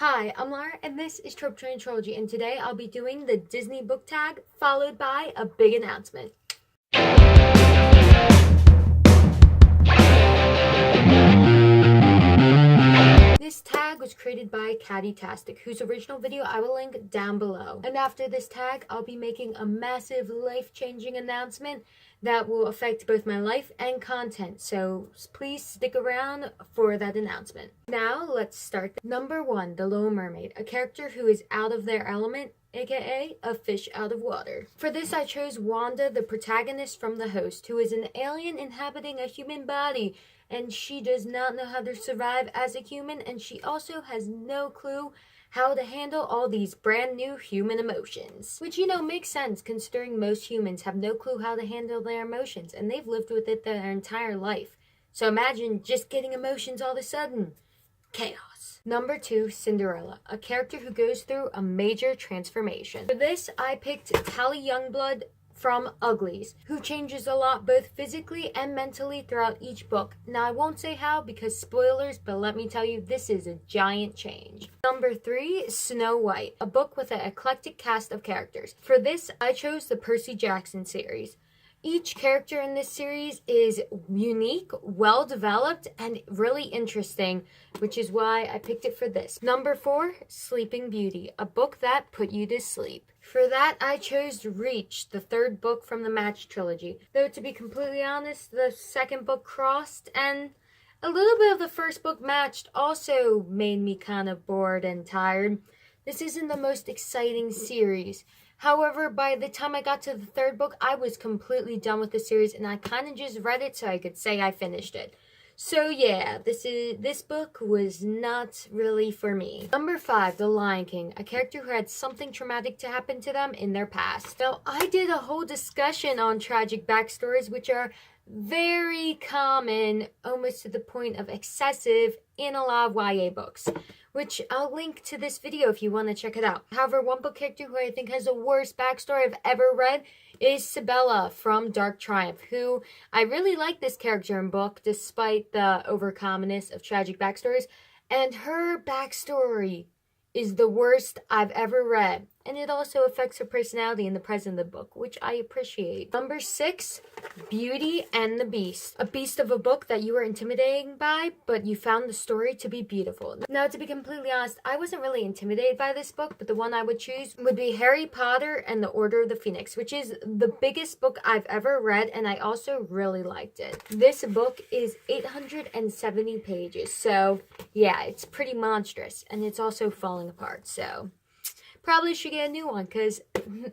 Hi, I'm Lara, and this is Trope Train Trilogy, and today I'll be doing the Disney book tag, followed by a big announcement. This tag was created by Caddytastic, whose original video I will link down below. And after this tag, I'll be making a massive life-changing announcement that will affect both my life and content, so please stick around for that announcement. Now, let's start. Number 1, the Little Mermaid, a character who is out of their element, aka a fish out of water. For this, I chose Wanda, the protagonist from The Host, who is an alien inhabiting a human body, and she does not know how to survive as a human, and she also has no clue how to handle all these brand new human emotions. Which, makes sense considering most humans have no clue how to handle their emotions, and they've lived with it their entire life. So imagine just getting emotions all of a sudden. Chaos. Number 2, Cinderella, a character who goes through a major transformation. For this, I picked Tally Youngblood from Uglies, who changes a lot both physically and mentally throughout each book. Now, I won't say how because spoilers, but let me tell you, this is a giant change. Number 3, Snow White, a book with an eclectic cast of characters. For this, I chose the Percy Jackson series. Each character in this series is unique, well-developed, and really interesting, which is why I picked it for this. Number 4, Sleeping Beauty, a book that put you to sleep. For that, I chose Reach, the third book from the Match trilogy. Though, to be completely honest, the second book crossed, and a little bit of the first book matched also made me kind of bored and tired. This isn't the most exciting series. However, by the time I got to the third book, I was completely done with the series, and I kind of just read it so I could say I finished it. So yeah, this book was not really for me. Number 5, The Lion King, a character who had something traumatic to happen to them in their past. Now, I did a whole discussion on tragic backstories, which are very common, almost to the point of excessive, in a lot of YA books, which I'll link to this video if you want to check it out. However, one book character who I think has the worst backstory I've ever read is Sabella from Dark Triumph, who I really like this character in book despite the overcommonness of tragic backstories, and her backstory is the worst I've ever read, and it also affects her personality in the present of the book, which I appreciate. Number 6, Beauty and the Beast, a beast of a book that you were intimidated by, but you found the story to be beautiful. Now, to be completely honest, I wasn't really intimidated by this book, but the one I would choose would be Harry Potter and the Order of the Phoenix, which is the biggest book I've ever read, and I also really liked it. This book is 870 pages, so yeah, it's pretty monstrous, and it's also falling apart, so probably should get a new one because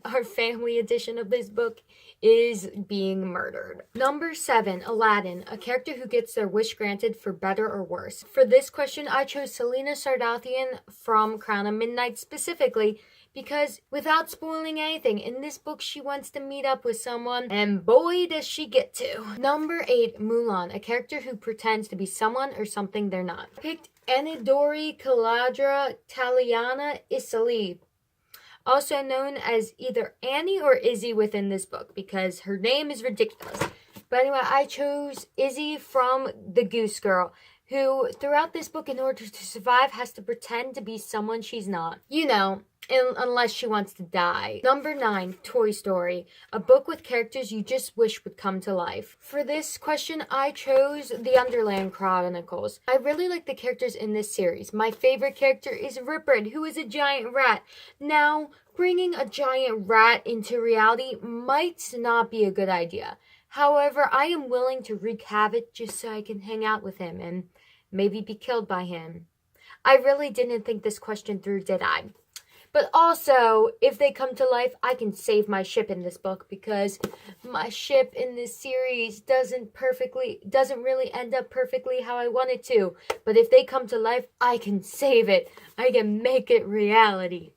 our family edition of this book is being murdered. Number 7, Aladdin, a character who gets their wish granted for better or worse. For this question, I chose Selena Sardathian from Crown of Midnight specifically because, without spoiling anything, in this book she wants to meet up with someone, and boy does she get to. Number 8, Mulan, a character who pretends to be someone or something they're not. I picked Anidori Caladra Taliana Isali, also known as either Annie or Izzy within this book, because her name is ridiculous. But anyway, I chose Izzy from The Goose Girl, who throughout this book, in order to survive, has to pretend to be someone she's not. Unless she wants to die. Number 9, Toy Story, a book with characters you just wish would come to life. For this question, I chose The Underland Chronicles. I really like the characters in this series. My favorite character is Riprid, who is a giant rat. Now, bringing a giant rat into reality might not be a good idea. However, I am willing to wreak havoc just so I can hang out with him and maybe be killed by him. I really didn't think this question through, did I? But also, if they come to life, I can save my ship in this book because my ship in this series doesn't really end up perfectly how I want it to. But if they come to life, I can save it. I can make it reality.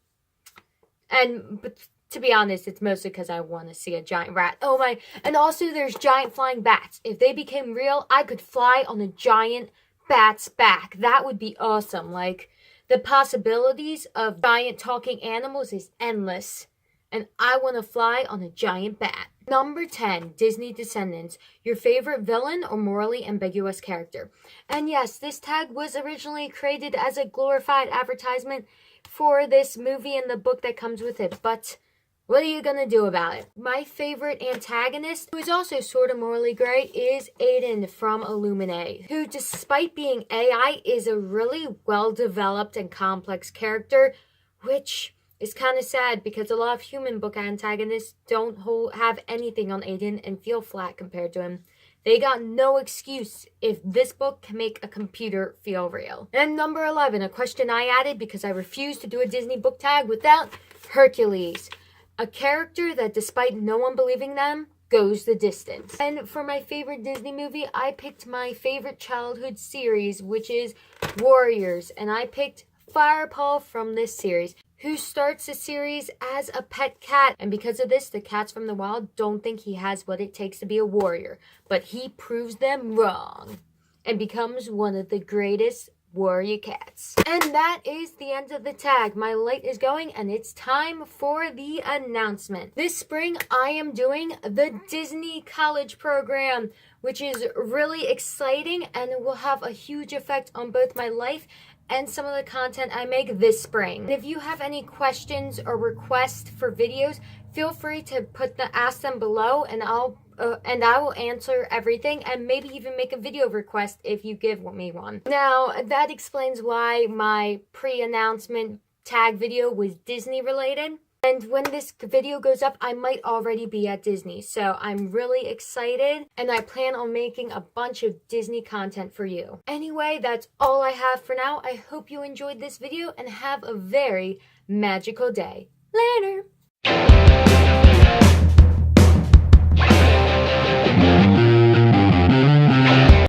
But to be honest, it's mostly because I want to see a giant rat. Oh my, and also there's giant flying bats. If they became real, I could fly on a giant bat's back. That would be awesome. Like, the possibilities of giant talking animals is endless. and I want to fly on a giant bat. Number 10, Disney Descendants, your favorite villain or morally ambiguous character. And yes, this tag was originally created as a glorified advertisement for this movie and the book that comes with it, but what are you gonna do about it? My favorite antagonist, who is also sort of morally gray, is Aiden from Illuminate, who, despite being AI, is a really well-developed and complex character, which is kind of sad because a lot of human book antagonists don't have anything on Aiden and feel flat compared to him. They got no excuse if this book can make a computer feel real. And number 11, a question I added because I refused to do a Disney book tag without Hercules. A character that, despite no one believing them, goes the distance. And for my favorite Disney movie, I picked my favorite childhood series, which is Warriors. And I picked Firepaw from this series, who starts the series as a pet cat. And because of this, the cats from the wild don't think he has what it takes to be a warrior. But he proves them wrong and becomes one of the greatest warrior cats. And that is the end of the tag. My light is going and it's time for the announcement. This spring I am doing the Disney College program, which is really exciting and it will have a huge effect on both my life and some of the content I make this spring. If you have any questions or requests for videos, feel free to ask them below, and I will answer everything and maybe even make a video request if you give me one. Now, that explains why my pre-announcement tag video was Disney related. And when this video goes up, I might already be at Disney. So I'm really excited and I plan on making a bunch of Disney content for you. Anyway, that's all I have for now. I hope you enjoyed this video and have a very magical day. Later!